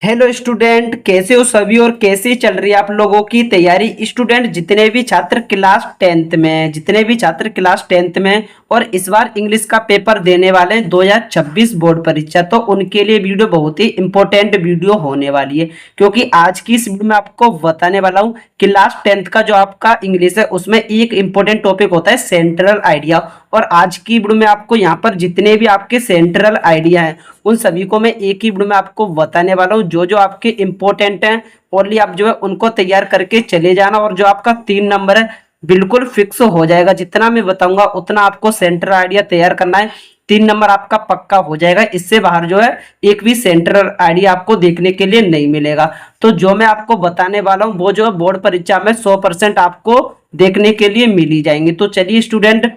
Hello student, कैसे हो सभी और कैसी चल रही है आप लोगों की तैयारी। स्टूडेंट जितने भी छात्र क्लास टेंथ में और इस बार इंग्लिश का पेपर देने वाले हैं 2026 बोर्ड परीक्षा, तो उनके लिए वीडियो बहुत ही इंपॉर्टेंट वीडियो होने वाली है। क्योंकि आज की इस वीडियो में आपको बताने वाला हूँ क्लास टेंथ का जो आपका इंग्लिश है उसमें एक इंपॉर्टेंट टॉपिक होता है सेंट्रल आइडिया। और आज की वीडियो में आपको यहाँ पर जितने भी आपके सेंट्रल आइडिया हैं उन सभी को मैं एक ही वीडियो में आपको बताने वाला हूँ। जो जो आपके इंपॉर्टेंट हैं ओनली आप जो है उनको तैयार करके चले जाना, और जो आपका 3 नंबर है बिल्कुल फिक्स हो जाएगा। जितना मैं बताऊंगा उतना आपको सेंट्रल आइडिया तैयार करना है। 3 नंबर आपका पक्का हो जाएगा। इससे बाहर जो है एक भी सेंट्रल आइडिया आपको देखने के लिए नहीं मिलेगा। तो जो मैं आपको बताने वाला हूँ वो जो है बोर्ड परीक्षा में 100% आपको देखने के लिए मिल ही जाएंगे। तो चलिए स्टूडेंट,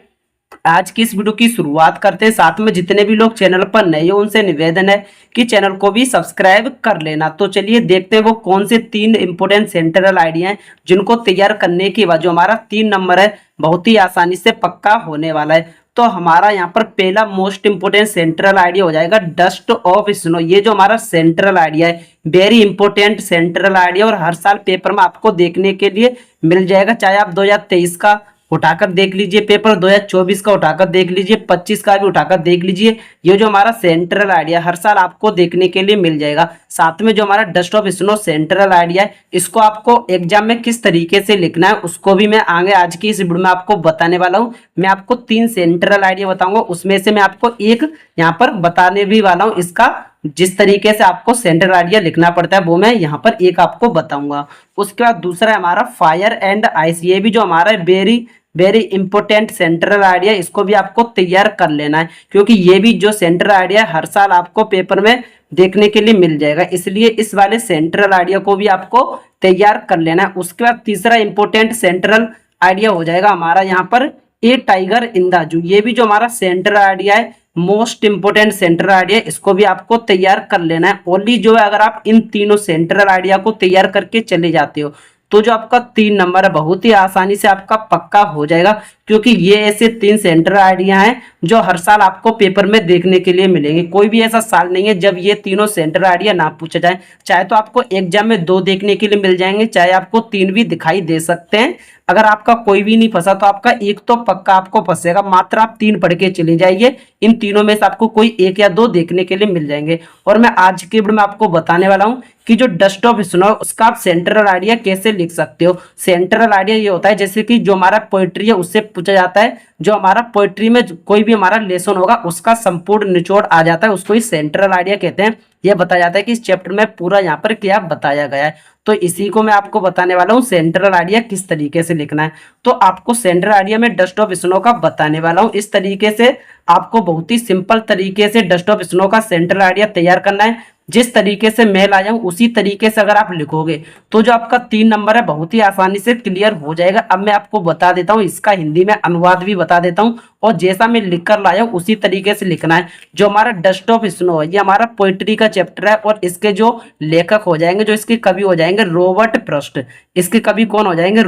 आज की इस वीडियो की शुरुआत करते हैं। साथ में जितने भी लोग चैनल पर नए हो उनसे निवेदन है कि चैनल को भी सब्सक्राइब कर लेना। तो चलिए देखते हैं वो कौन से 3 इंपोर्टेंट सेंट्रल आइडिया हैं जिनको तैयार करने के बाद जो हमारा 3 नंबर है बहुत ही आसानी से पक्का होने वाला है। तो हमारा यहाँ पर पहला मोस्ट इंपोर्टेंट सेंट्रल आइडिया हो जाएगा डस्ट ऑफ स्नो। ये जो हमारा सेंट्रल आइडिया है वेरी इंपोर्टेंट सेंट्रल आइडिया, और हर साल पेपर में आपको देखने के लिए मिल जाएगा। चाहे आप 2023 का उठाकर देख लीजिए पेपर, 2024 का उठाकर देख लीजिए, 25 का भी उठाकर देख लीजिए। ये जो हमारा सेंट्रल आइडिया हर साल आपको देखने के लिए मिल जाएगा। साथ में जो हमारा dust of snow central idea है इसको आपको एग्जाम में किस तरीके से लिखना है उसको भी मैं आगे आज की इस वीडियो में आपको बताने वाला हूँ। मैं आपको 3 सेंट्रल आइडिया बताऊंगा, उसमें से मैं आपको एक यहाँ पर बताने भी वाला हूँ। इसका जिस तरीके से आपको सेंट्रल आइडिया लिखना पड़ता है वो मैं यहाँ पर एक आपको बताऊंगा। उसके बाद दूसरा है हमारा फायर एंड आइस। ये भी जो हमारा very very important central idea, इसको भी आपको तैयार कर लेना है। क्योंकि ये भी जो सेंट्रल आइडिया हर साल आपको पेपर में देखने के लिए मिल जाएगा, इसलिए इस वाले सेंट्रल आइडिया को भी आपको तैयार कर लेना है। उसके बाद तीसरा इंपॉर्टेंट सेंट्रल आइडिया हो जाएगा हमारा यहाँ पर ए टाइगर इन द जू। ये भी जो हमारा सेंट्रल आइडिया है मोस्ट इंपोर्टेंट सेंट्रल आइडिया, इसको भी आपको तैयार कर लेना है। ओनली जो है अगर आप इन तीनों सेंट्रल आइडिया को तैयार करके चले जाते हो तो जो आपका 3 नंबर है बहुत ही आसानी से आपका पक्का हो जाएगा। क्योंकि ये ऐसे 3 सेंट्रल आइडिया हैं जो हर साल आपको पेपर में देखने के लिए मिलेंगे। कोई भी ऐसा साल नहीं है जब ये तीनों सेंट्रल आइडिया ना पूछा जाए। चाहे तो आपको एग्जाम में 2 देखने के लिए मिल जाएंगे, चाहे आपको 3 भी दिखाई दे सकते हैं। अगर आपका कोई भी नहीं फंसा तो आपका एक तो पक्का आपको फंसेगा। मात्र आप 3 पढ़ के चले जाइए, इन तीनों में से आपको कोई 1 या 2 देखने के लिए मिल जाएंगे। और मैं आज के वीडियो में आपको बताने वाला हूँ कि जो डस्ट ऑफ स्नो उसका आप सेंट्रल आइडिया कैसे लिख सकते हो। सेंट्रल आइडिया ये होता है जैसे कि जो हमारा पोएट्री है उससे पूछा जाता है। जो हमारा पोएट्री में कोई भी हमारा लेसन होगा उसका संपूर्ण निचोड़ आ जाता है, उसको ही सेंट्रल आइडिया कहते हैं। यह बताया जाता है कि इस चैप्टर में पूरा यहाँ पर क्या बताया गया है। तो इसी को मैं आपको बताने वाला हूँ सेंट्रल आइडिया किस तरीके से लिखना है। तो आपको सेंट्रल आइडिया में डस्ट ऑफ स्नो का बताने वाला हूँ। इस तरीके से आपको बहुत ही सिंपल तरीके से डस्ट ऑफ स्नो का सेंट्रल आइडिया तैयार करना है। जिस तरीके से मैं लाया हूं उसी तरीके से अगर आप लिखोगे तो जो आपका 3 नंबर है बहुत ही आसानी से क्लियर हो जाएगा। अब मैं आपको बता देता हूं, इसका हिंदी में अनुवाद भी बता देता हूं, और जैसा मैं लिख कर लाया हूं उसी तरीके से लिखना है। जो हमारा डस्ट ऑफ स्नो है ये हमारा पोइट्री का चैप्टर है, और इसके जो लेखक हो जाएंगे, जो इसके कवि हो जाएंगे रॉबर्ट फ्रॉस्ट। इसके कवि कौन हो जाएंगे?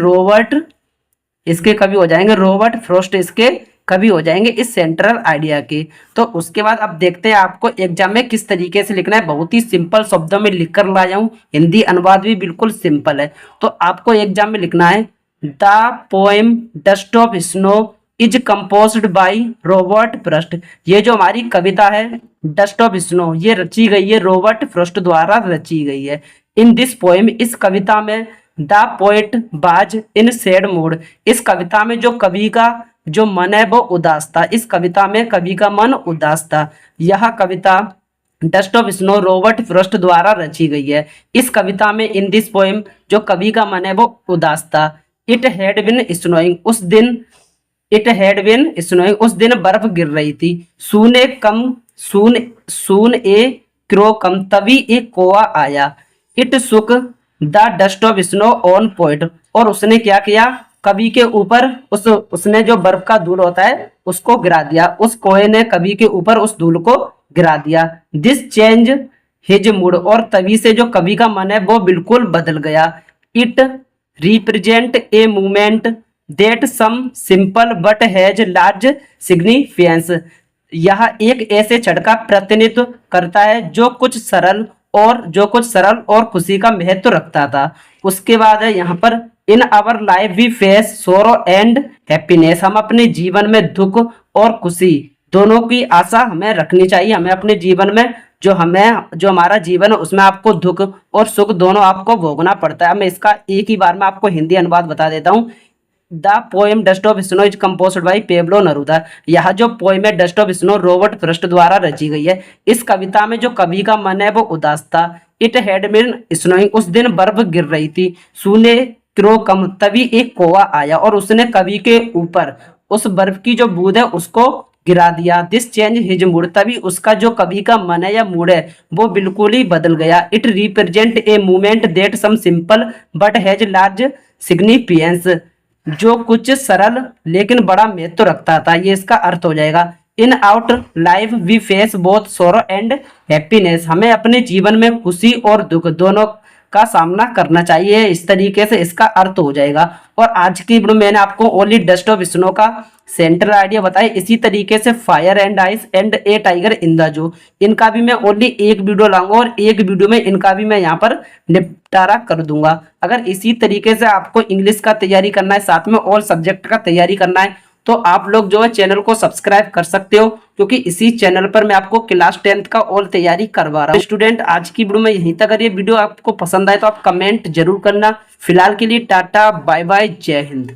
इसके कवि हो जाएंगे रॉबर्ट फ्रॉस्ट। इसके कवि हो जाएंगे इस सेंट्रल आइडिया के। तो उसके बाद अब देखते हैं आपको एग्जाम में किस तरीके से लिखना है। बहुत ही सिंपल शब्दों में लिखकर लाया हूं, हिंदी अनुवाद भी बिल्कुल सिंपल है। तो आपको एग्जाम में लिखना है the poem dust of snow is composed by Robert Frost. ये जो हमारी कविता है डस्ट ऑफ स्नो ये रची गई है रॉबर्ट फ्रॉस्ट द्वारा रची गई है। इन दिस पोएम, इस कविता में द पोएट बाज इन सैड मूड। इस कविता में जो कवि का जो मन है वो उदास था। इस कविता में कवि का मन उदास था। यह कविता dust of snow Robert Frost द्वारा रची गई है। इस कविता में इन दिस पोएम जो कवि का मन है वो उदास था। इट हैड बिन स्नोइंग, उस दिन बर्फ गिर रही थी। सून ए क्रो कम, तभी एक कोआ आया। इट सुक the dust of snow on poet, और उसने क्या किया? कवि के ऊपर उसने जो बर्फ का धूल होता है उसको गिरा दिया। उस कोए ने कवि के ऊपर उस धूल को गिरा दिया। दिस चेंज हिज मूड, और तभी से जो कवि का मन है वो बिल्कुल बदल गया। It represent a movement that some simple but has large significance. यह एक ऐसे क्षण का प्रतिनिधित्व करता है जो कुछ सरल और जो कुछ सरल और खुशी का महत्व रखता था। उसके बाद है यहाँ पर in our life we face sorrow and happiness. हम अपने जीवन में दुख और खुशी दोनों की आशा हमें रखनी चाहिए। हमें अपने जीवन में जो हमारा जीवन है उसमें आपको दुख और सुख दोनों आपको भोगना पड़ता है। मैं इसका एक ही बार में आपको हिंदी अनुवाद बता देता हूँ। The poem dust of snow is composed by Pablo Neruda. यह जो पोएम है dust of snow Robert Frost द्वारा रची गई है। इस कविता में जो कवि का मन है वो उदास था। इट हैड बीन स्नोइंग, उस दिन बर्फ गिर रही थी। सूने क्रो कम, तभी एक कौवा आया और उसने कवि के ऊपर उस बर्फ की जो बूंद है उसको गिरा दिया। दिस चेंज हिज मूड, तभी उसका जो कवि का मन है या मूड है वो बिल्कुल ही बदल गया। It represent a movement that some simple but has large significance, जो कुछ सरल लेकिन बड़ा महत्व रखता था। ये इसका अर्थ हो जाएगा। In out life we face both sorrow and happiness. हमें अपने जीवन में खुशी और दुख दोनों का सामना करना चाहिए। इस तरीके से इसका अर्थ हो जाएगा। और आज की वीडियो मैंने आपको ओनली डस्ट ऑफ स्नो का सेंट्रल आइडिया बताया। इसी तरीके से fire and ice and A tiger in the zoo, इनका भी मैं ओनली एक वीडियो लाऊंगा और एक वीडियो में इनका भी मैं यहाँ पर निपटारा कर दूंगा। अगर इसी तरीके से आपको इंग्लिश का तैयारी करना है, साथ में ऑल सब्जेक्ट का तैयारी करना है, तो आप लोग जो है चैनल को सब्सक्राइब कर सकते हो, क्योंकि इसी चैनल पर मैं आपको क्लास 10th का ऑल तैयारी करवा रहा हूँ। स्टूडेंट, आज की वीडियो में यहीं तक। अगर ये वीडियो आपको पसंद आए तो आप कमेंट जरूर करना। फिलहाल के लिए टाटा बाय बाय, जय हिंद।